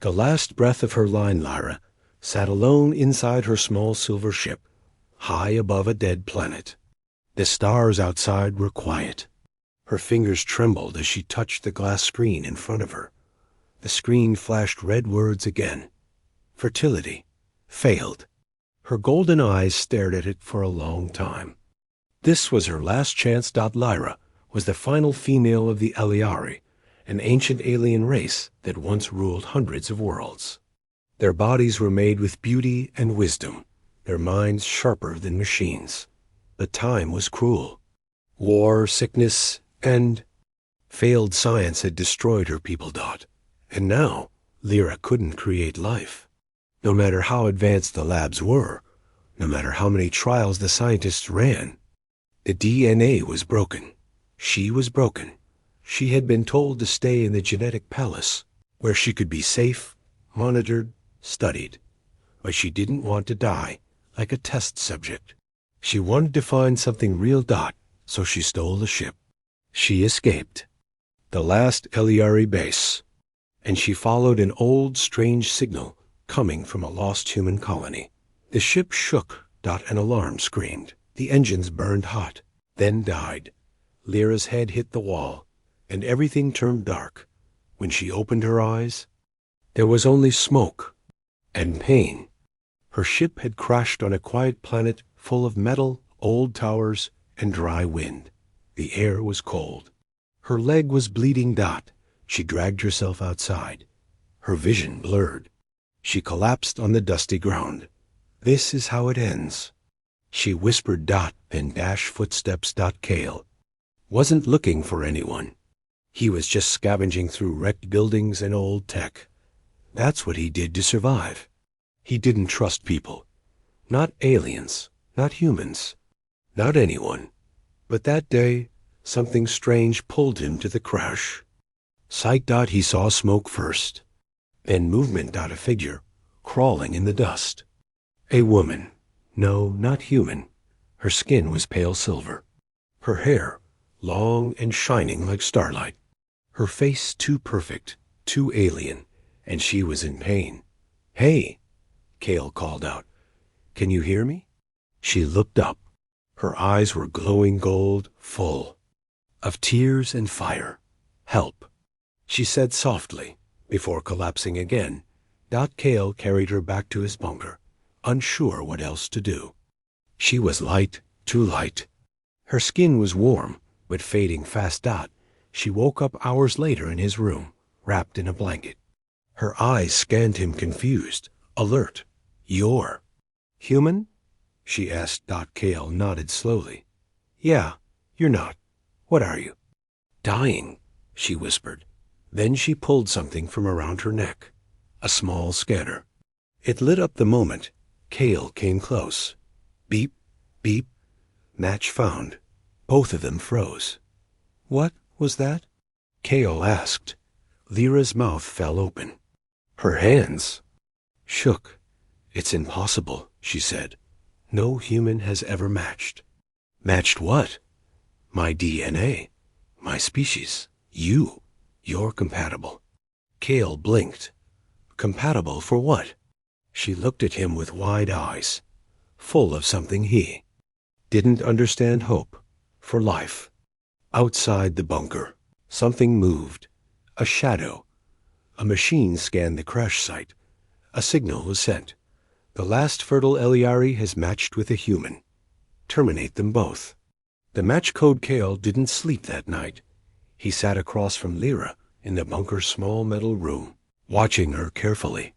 The last breath of her line, Lyra sat alone inside her small silver ship, high above a dead planet. The stars outside were quiet. Her fingers trembled as she touched the glass screen in front of her. The screen flashed red words again. Fertility. Failed. Her golden eyes stared at it for a long time. This was her last chance. Lyra was the final female of the Eliari, an ancient alien race that once ruled hundreds of worlds. Their bodies were made with beauty and wisdom, their minds sharper than machines. But time was cruel. War, sickness, and failed science had destroyed her people. And now Lyra couldn't create life. No matter how advanced the labs were, no matter how many trials the scientists ran, the DNA was broken. She was broken. She had been told to stay in the genetic palace, where she could be safe, monitored, studied. But she didn't want to die like a test subject. She wanted to find something real. So she stole the ship. She escaped. The last Eliari base. And she followed an old, strange signal coming from a lost human colony. The ship shook. An alarm screamed. The engines burned hot, then died. Lyra's head hit the wall, and everything turned dark. When she opened her eyes, there was only smoke and pain. Her ship had crashed on a quiet planet full of metal, old towers, and dry wind. The air was cold. Her leg was bleeding. She dragged herself outside. Her vision blurred. She collapsed on the dusty ground. This is how it ends. She whispered. Then dashed footsteps. Kale wasn't looking for anyone. He was just scavenging through wrecked buildings and old tech. That's what he did to survive. He didn't trust people. Not aliens, not humans, not anyone. But that day, something strange pulled him to the crash. Sight. He saw smoke first, then movement. A figure crawling in the dust. A woman. No, not human. Her skin was pale silver. Her hair long and shining like starlight. Her face too perfect, too alien, and she was in pain. "Hey," Kale called out. "Can you hear me?" She looked up. Her eyes were glowing gold, full of tears and fire. "Help," she said softly, before collapsing again. Kale carried her back to his bunker, unsure what else to do. She was light, too light. Her skin was warm, but fading fast. She woke up hours later in his room, wrapped in a blanket. Her eyes scanned him, confused, alert. "You're human?" she asked. Kale nodded slowly. "Yeah, you're not. What are you?" "Dying," she whispered. Then she pulled something from around her neck, a small scanner. It lit up the moment Kale came close. Beep, beep. Match found. Both of them froze. "What was that?" Kale asked. Lyra's mouth fell open. Her hands shook. "It's impossible," she said. "No human has ever matched." "Matched what?" "My DNA. My species. You. You're compatible." Kale blinked. "Compatible for what?" She looked at him with wide eyes, full of something he didn't understand. Hope for life. Outside the bunker, something moved. A shadow. A machine scanned the crash site. A signal was sent. "The last fertile Eliari has matched with a human. Terminate them both." The match code. Kale didn't sleep that night. He sat across from Lyra in the bunker's small metal room, watching her carefully.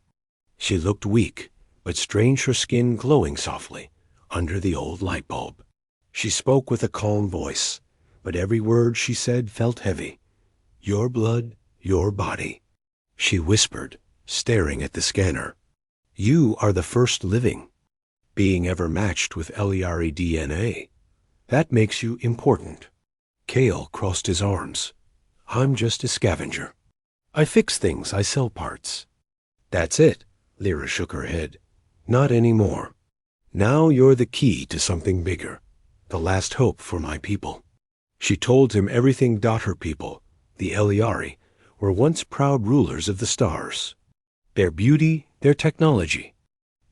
She looked weak, but strange, her skin glowing softly under the old light bulb. She spoke with a calm voice, but every word she said felt heavy. "Your blood, your body," she whispered, staring at the scanner. "You are the first living being ever matched with Eliari DNA. That makes you important." Kale crossed his arms. "I'm just a scavenger. I fix things, I sell parts." "That's it," Lyra shook her head. "Not anymore. Now you're the key to something bigger, the last hope for my people." She told him everything. Her people, the Eliari, were once proud rulers of the stars. Their beauty, their technology,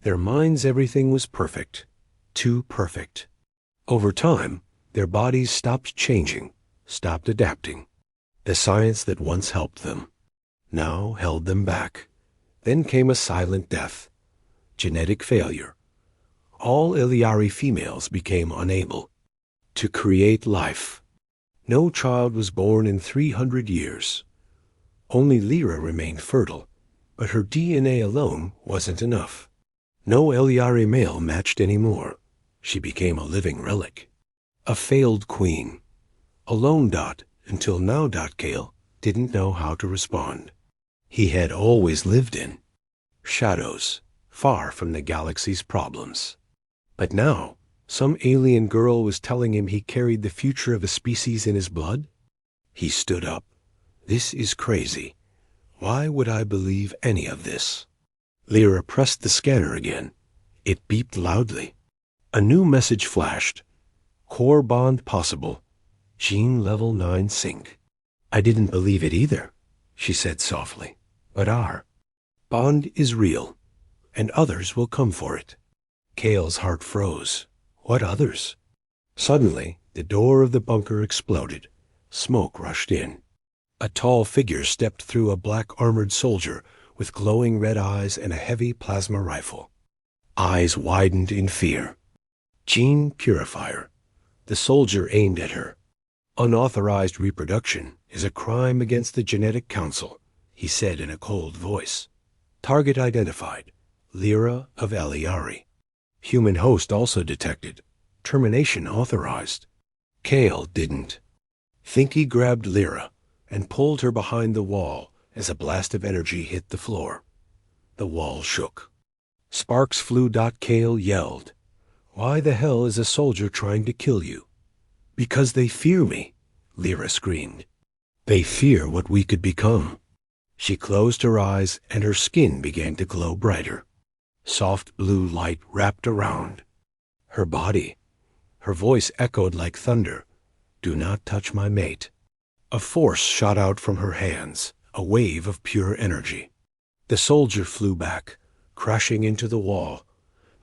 their minds, everything was perfect. Too perfect. Over time, their bodies stopped changing, stopped adapting. The science that once helped them now held them back. Then came a silent death, genetic failure. All Iliari females became unable to create life. No child was born in 300 years. Only Lyra remained fertile, but her DNA alone wasn't enough. No Iliari male matched anymore. She became a living relic. A failed queen. Alone. Until now. Kale didn't know how to respond. He had always lived in shadows, far from the galaxy's problems. But now, some alien girl was telling him he carried the future of a species in his blood? He stood up. This is crazy. Why would I believe any of this? Lyra pressed the scanner again. It beeped loudly. A new message flashed. Core bond possible. Gene level 9 sync. I didn't believe it either, she said softly. But our bond is real, and others will come for it. Kale's heart froze. What others? Suddenly, the door of the bunker exploded. Smoke rushed in. A tall figure stepped through, a black armored soldier with glowing red eyes and a heavy plasma rifle. Eyes widened in fear. Gene purifier. The soldier aimed at her. Unauthorized reproduction is a crime against the Genetic Council, he said in a cold voice. Target identified. Lyra of Iliari. Human host also detected. Termination authorized. Kale didn't think. He grabbed Lyra and pulled her behind the wall as a blast of energy hit the floor. The wall shook. Sparks flew. Kale yelled. Why the hell is a soldier trying to kill you? Because they fear me, Lyra screamed. They fear what we could become. She closed her eyes and her skin began to glow brighter. Soft blue light wrapped around her body. Her voice echoed like thunder. Do not touch my mate. A force shot out from her hands, a wave of pure energy. The soldier flew back, crashing into the wall.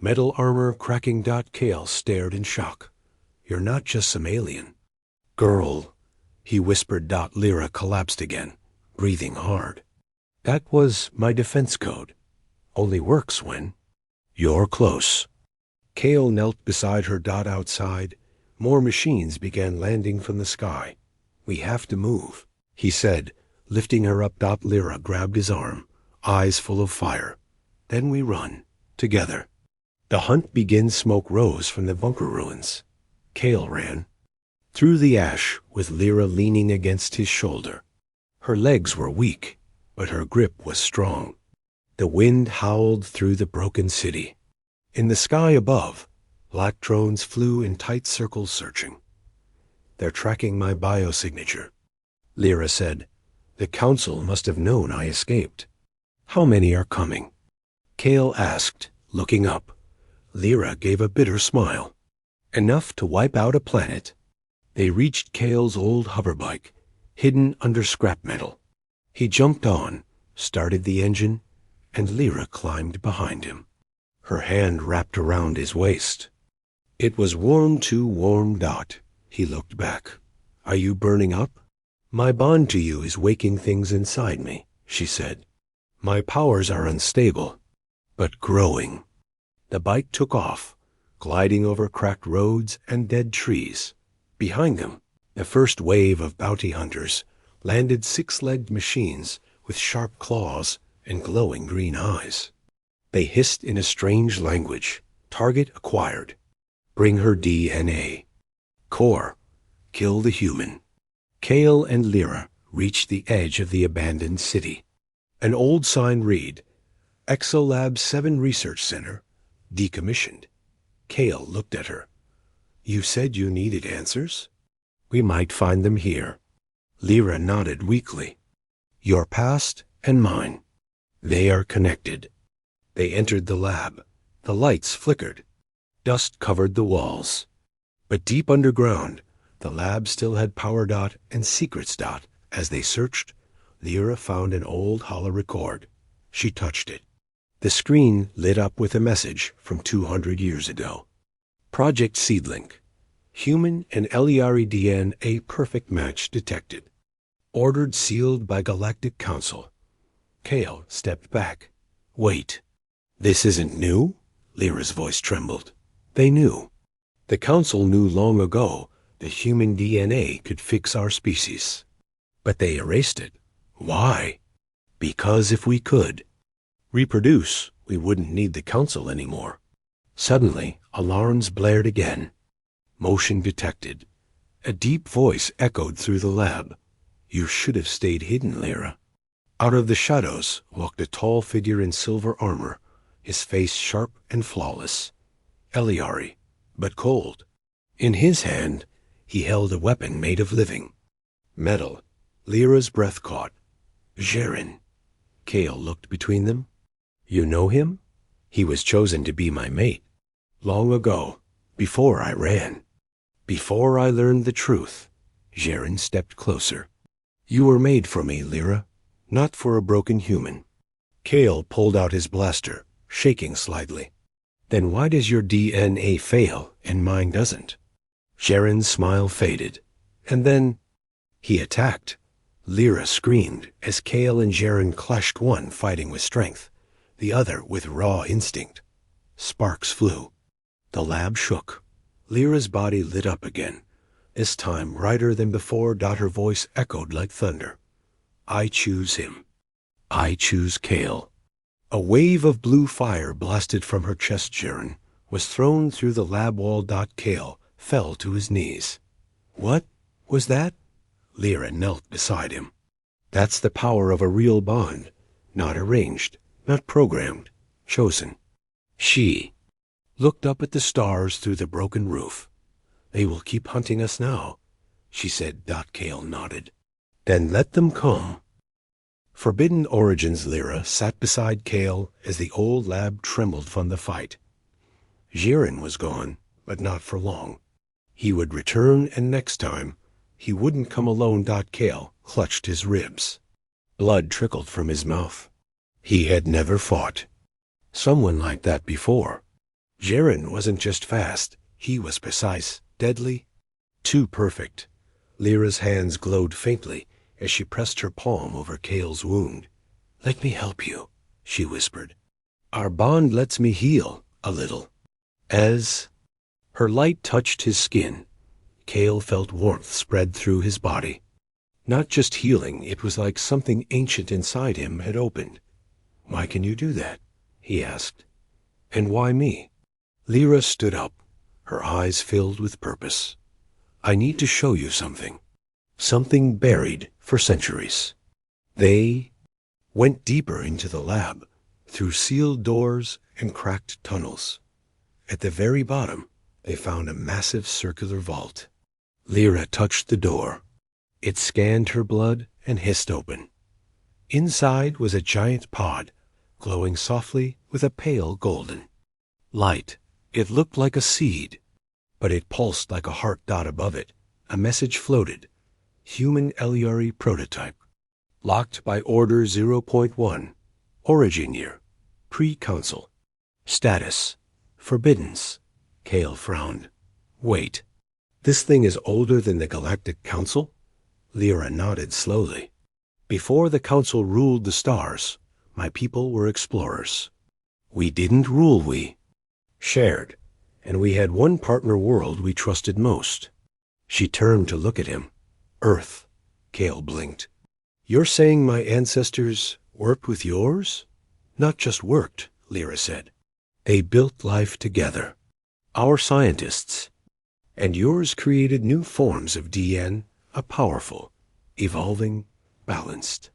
Metal armor cracking. Kale stared in shock. You're not just some alien. Girl, he whispered. Lyra collapsed again, breathing hard. That was my defense code. Only works when you're close. Kale knelt beside her. Outside, more machines began landing from the sky. We have to move, he said, lifting her up. Lyra grabbed his arm, eyes full of fire. Then we run, together. The hunt begins. Smoke rose from the bunker ruins. Kale ran through the ash with Lyra leaning against his shoulder. Her legs were weak, but her grip was strong. The wind howled through the broken city. In the sky above, black drones flew in tight circles searching. They're tracking my biosignature, Lyra said. The council must have known I escaped. How many are coming? Kale asked, looking up. Lyra gave a bitter smile. Enough to wipe out a planet. They reached Kale's old hoverbike, hidden under scrap metal. He jumped on, started the engine, and Lyra climbed behind him. Her hand wrapped around his waist. It was warm, too warm. He looked back. Are you burning up? My bond to you is waking things inside me, she said. My powers are unstable, but growing. The bike took off, gliding over cracked roads and dead trees. Behind them, the first wave of bounty hunters landed, six-legged machines with sharp claws and glowing green eyes. They hissed in a strange language. Target acquired. Bring her DNA. Core. Kill the human. Kale and Lyra reached the edge of the abandoned city. An old sign read, Exolab 7 Research Center, decommissioned. Kale looked at her. You said you needed answers? We might find them here. Lyra nodded weakly. Your past and mine. They are connected. They entered the lab. The lights flickered. Dust covered the walls. But deep underground, the lab still had power. And secrets. As they searched, Lyra found an old holorecord. She touched it. The screen lit up with a message from 200 years ago. Project Seedlink. Human and Eliari DNA perfect match detected. Ordered sealed by Galactic Council. Kale stepped back. Wait. This isn't new? Lyra's voice trembled. They knew. The Council knew long ago that human DNA could fix our species. But they erased it. Why? Because if we could reproduce, we wouldn't need the Council anymore. Suddenly, alarms blared again. Motion detected. A deep voice echoed through the lab. You should have stayed hidden, Lyra. Out of the shadows walked a tall figure in silver armor, his face sharp and flawless. Eliari, but cold. In his hand, he held a weapon made of living metal. Lyra's breath caught. Jaren. Kale looked between them. You know him? He was chosen to be my mate. Long ago, before I ran. Before I learned the truth. Jaren stepped closer. You were made for me, Lyra, not for a broken human. Kale pulled out his blaster, shaking slightly. Then why does your DNA fail and mine doesn't? Jaren's smile faded. And then he attacked. Lyra screamed as Kale and Jaren clashed, one fighting with strength, the other with raw instinct. Sparks flew. The lab shook. Lyra's body lit up again, this time brighter than before. Her voice echoed like thunder. I choose him. I choose Kale. A wave of blue fire blasted from her chest. Jaren was thrown through the lab wall. Kale fell to his knees. What was that? Lyra knelt beside him. That's the power of a real bond, not arranged, not programmed, chosen. She looked up at the stars through the broken roof. They will keep hunting us now, she said. Kale nodded. Then let them come. Forbidden Origins. Lyra sat beside Kale as the old lab trembled from the fight. Jaren was gone, but not for long. He would return, and next time, he wouldn't come alone. Kale clutched his ribs. Blood trickled from his mouth. He had never fought someone like that before. Jaren wasn't just fast, he was precise, deadly, too perfect. Lyra's hands glowed faintly as she pressed her palm over Kale's wound. Let me help you, she whispered. Our bond lets me heal a little. As her light touched his skin, Kale felt warmth spread through his body. Not just healing, it was like something ancient inside him had opened. Why can you do that? He asked. And why me? Lyra stood up, her eyes filled with purpose. I need to show you something. Something buried for centuries. They went deeper into the lab, through sealed doors and cracked tunnels. At the very bottom, they found a massive circular vault. Lyra touched the door. It scanned her blood and hissed open. Inside was a giant pod, glowing softly with a pale golden light. It looked like a seed, but it pulsed like a heart. Above it, a message floated. Human Eliari prototype. Locked by Order 0.1. Origin year. Pre-Council. Status. Forbiddens. Kale frowned. Wait. This thing is older than the Galactic Council? Lyra nodded slowly. Before the Council ruled the stars, my people were explorers. We didn't rule, we shared, and we had one partner world we trusted most. She turned to look at him. Earth. Kale blinked. You're saying my ancestors worked with yours? Not just worked, Lyra said. They built life together. Our scientists. And yours created new forms of DN, a powerful, evolving, balanced.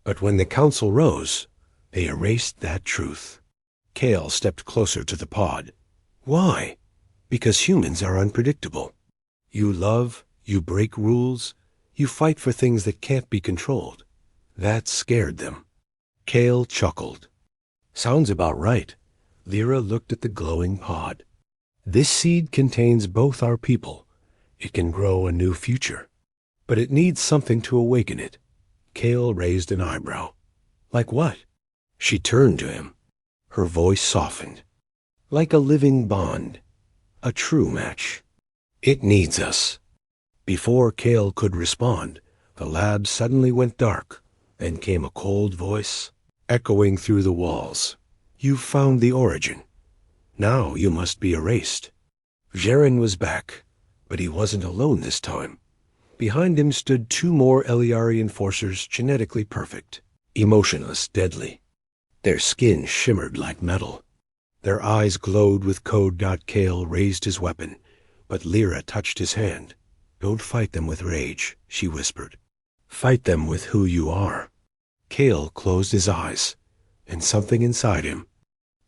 But when the Council rose, they erased that truth. Kale stepped closer to the pod. Why? Because humans are unpredictable. You love, you break rules, you fight for things that can't be controlled. That scared them. Kale chuckled. Sounds about right. Lyra looked at the glowing pod. This seed contains both our people. It can grow a new future. But it needs something to awaken it. Kale raised an eyebrow. Like what? She turned to him. Her voice softened. Like a living bond. A true match. It needs us. Before Cale could respond, the lab suddenly went dark, and came a cold voice, echoing through the walls. You've found the origin. Now you must be erased. Jaren was back, but he wasn't alone this time. Behind him stood 2 more Eliari enforcers, genetically perfect, emotionless, deadly. Their skin shimmered like metal. Their eyes glowed with code. Cale raised his weapon, but Lyra touched his hand. Don't fight them with rage, she whispered. Fight them with who you are. Cale closed his eyes, and something inside him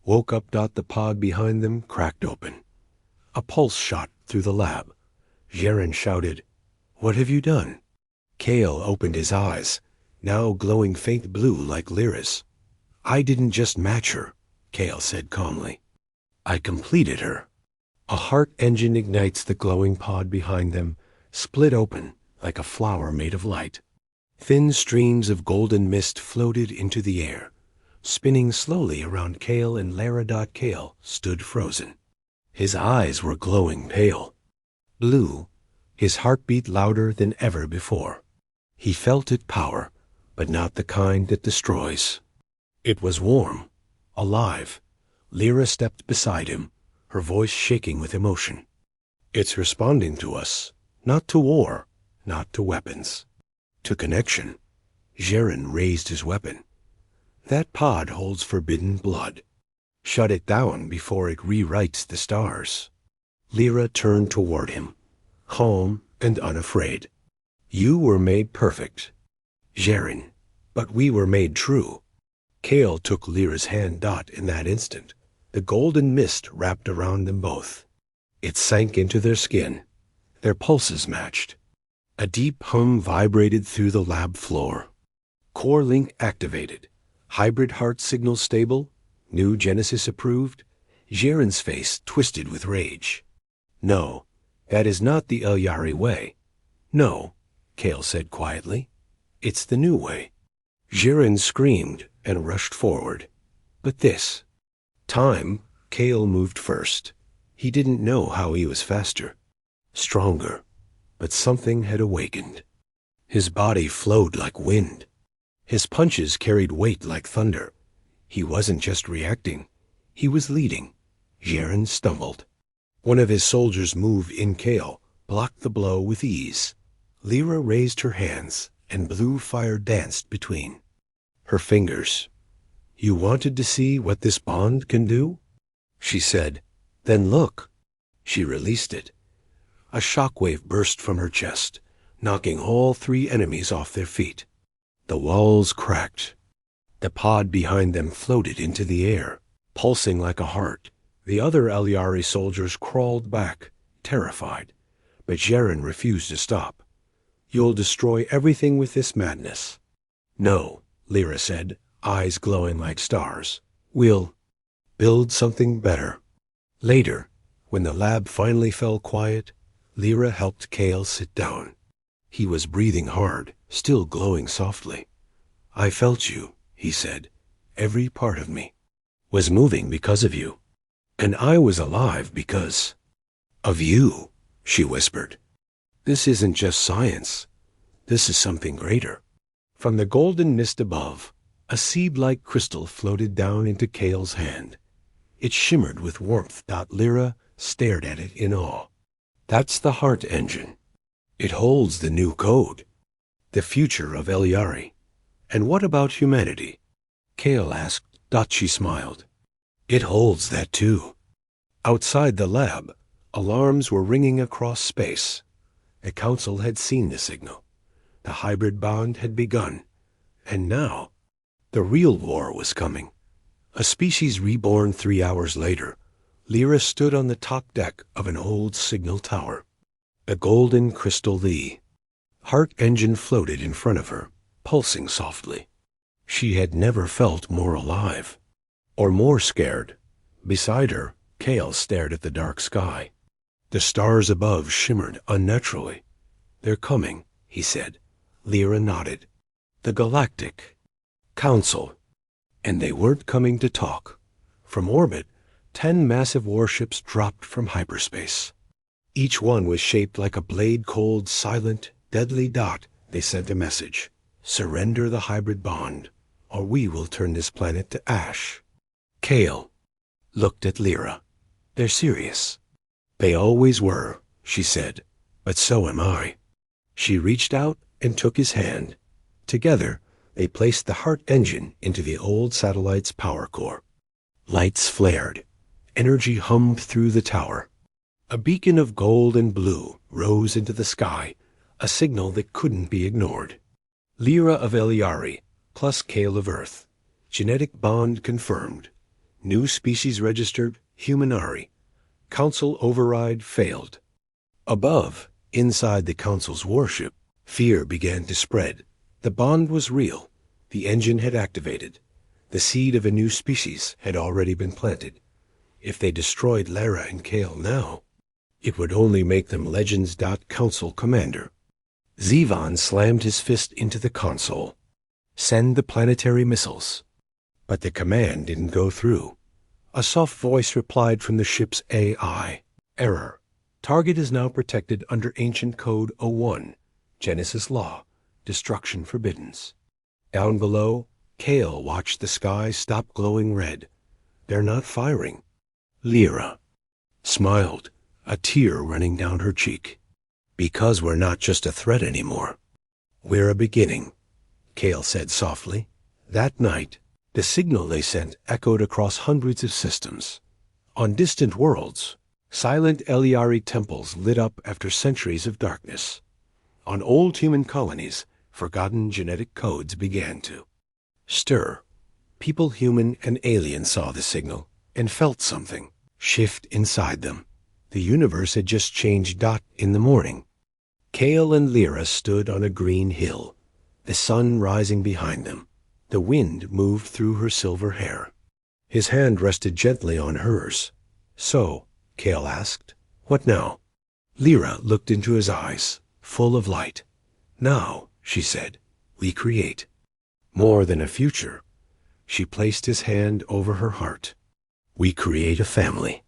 woke up. The pod behind them cracked open. A pulse shot through the lab. Jaren shouted, "What have you done?" Cale opened his eyes, now glowing faint blue like Lyra's. I didn't just match her, Cale said calmly. I completed her. A heart engine ignites the glowing pod behind them, split open like a flower made of light. Thin streams of golden mist floated into the air, spinning slowly around Cale, and Lara. Cale stood frozen. His eyes were glowing pale. Blue, his heartbeat louder than ever before. He felt its power, but not the kind that destroys. It was warm, alive. Lyra stepped beside him, her voice shaking with emotion. It's responding to us, not to war, not to weapons, to connection. Jaren raised his weapon. That pod holds forbidden blood. Shut it down before it rewrites the stars. Lyra turned toward him, calm and unafraid. You were made perfect, Jaren, but we were made true. Cale took Lyra's hand. In that instant, the golden mist wrapped around them both. It sank into their skin. Their pulses matched. A deep hum vibrated through the lab floor. Core link activated. Hybrid heart signal stable. New Genesis approved. Jaren's face twisted with rage. No, that is not the Eliari way. No, Cale said quietly. It's the new way. Jaren screamed and rushed forward. But this time, Cale moved first. He didn't know how he was faster, stronger, but something had awakened. His body flowed like wind. His punches carried weight like thunder. He wasn't just reacting, he was leading. Jaren stumbled. One of his soldiers moved in. Cale blocked the blow with ease. Lyra raised her hands, and blue fire danced between her fingers. You wanted to see what this bond can do? She said. Then look. She released it. A shockwave burst from her chest, knocking all 3 enemies off their feet. The walls cracked. The pod behind them floated into the air, pulsing like a heart. The other Eliari soldiers crawled back, terrified, but Jaren refused to stop. You'll destroy everything with this madness. No, Lyra said, eyes glowing like stars. We'll build something better. Later, when the lab finally fell quiet, Lyra helped Cale sit down. He was breathing hard, still glowing softly. I felt you, he said. Every part of me was moving because of you. And I was alive because of you, she whispered. This isn't just science. This is something greater. From the golden mist above, a seed-like crystal floated down into Cale's hand. It shimmered with warmth. Lyra stared at it in awe. That's the heart engine. It holds the new code, the future of Eliari. And what about humanity? Cale asked. She smiled. It holds that too. Outside the lab, alarms were ringing across space. A council had seen the signal. The hybrid bond had begun. And now, the real war was coming. A species reborn 3 hours later, Lyra stood on the top deck of an old signal tower. A golden crystal Lee. Heart engine floated in front of her, pulsing softly. She had never felt more alive, or more scared. Beside her, Cale stared at the dark sky. The stars above shimmered unnaturally. They're coming, he said. Lyra nodded. The Galactic Council. And they weren't coming to talk. From orbit, 10 massive warships dropped from hyperspace. Each one was shaped like a blade-cold, silent, deadly dot. They sent a message. Surrender the hybrid bond, or we will turn this planet to ash. Kale looked at Lyra. They're serious. They always were, she said, but so am I. She reached out and took his hand. Together, they placed the heart engine into the old satellite's power core. Lights flared. Energy hummed through the tower. A beacon of gold and blue rose into the sky, a signal that couldn't be ignored. Lyra of Eliari, plus Kale of Earth. Genetic bond confirmed. New species registered, Humanari. Council override failed. Above, inside the Council's warship, fear began to spread. The bond was real. The engine had activated. The seed of a new species had already been planted. If they destroyed Lyra and Kale now, it would only make them Legends. Council Commander. Zevon slammed his fist into the console. Send the planetary missiles. But the command didn't go through. A soft voice replied from the ship's AI. Error. Target is now protected under Ancient Code 01. Genesis Law. Destruction forbiddens. Down below, Kale watched the sky stop glowing red. They're not firing. Lyra smiled, a tear running down her cheek. Because we're not just a threat anymore. We're a beginning, Kale said softly. That night, the signal they sent echoed across hundreds of systems. On distant worlds, silent Eliari temples lit up after centuries of darkness. On old human colonies, forgotten genetic codes began to stir. People, human and alien, saw the signal and felt something shift inside them. The universe had just changed. In the morning, Kale and Lyra stood on a green hill, the sun rising behind them. The wind moved through her silver hair. His hand rested gently on hers. So, Kale asked, what now? Lyra looked into his eyes, full of light. Now, she said, we create. More than a future. She placed his hand over her heart. We create a family.